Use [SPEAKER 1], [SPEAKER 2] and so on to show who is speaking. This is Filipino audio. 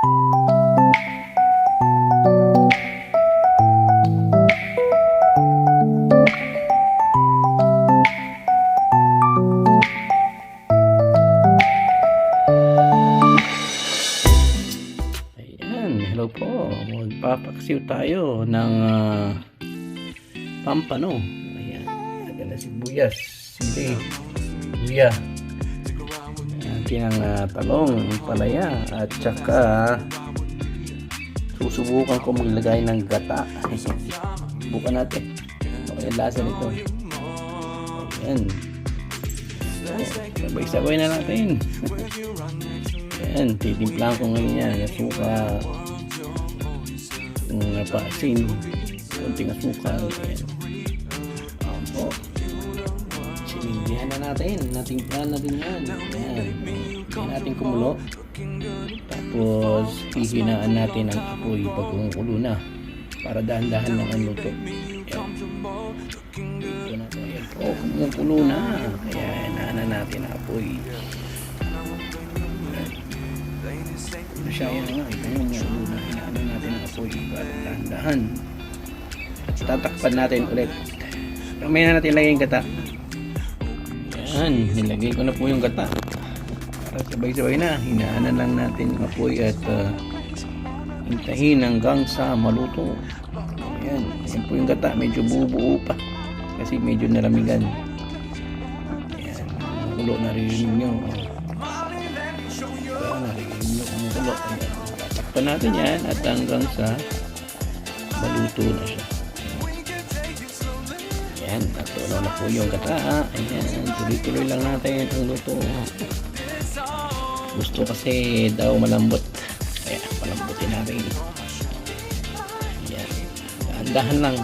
[SPEAKER 1] Hello po, magpapaksiw tayo ng pampano. Ayan, nagala sibuyas, sili, luya, ating talong, palaya, at saka susubukan ko maglagay ng gata. Subukan natin yung lasa nito. Ayan, sabay-sabay na natin. Ayan, titimplahan ko ngayon yan, suka, pasin, konting asukal. Ayan. Opo. Sinindihan na natin. Natimplahan na din yan. Ayan. Hindi natin kumulo. Tapos, hihinaan natin ang apoy pag kumukulo na. Para dahan-dahan lang ang luto. Ayan. Ito na ito. Ayan po, kumukulo na. Kaya, hinaan na natin ang apoy. Siya nga, ito yung muna hinaan natin ang apoy para dahan-dahan. Tatakpan natin ulit. Kamay na natin lagay yung gata. Yan, nilagay ko na po yung gata para sabay-sabay na. Hinaanan lang natin ang apoy at hintahin hanggang sa maluto. Ayan, yan po yung gata, medyo bubuo pa kasi medyo naramigan. Ayan, makulo na rin nyo. Takpan natin yan at hanggang sa maluto na siya. Ayan, natunaw na po yung gata. Ayan, tuloy-tuloy lang natin ang luto. Gusto kasi daw malambot, kaya palambutin natin. Ayan, dahan-dahan lang.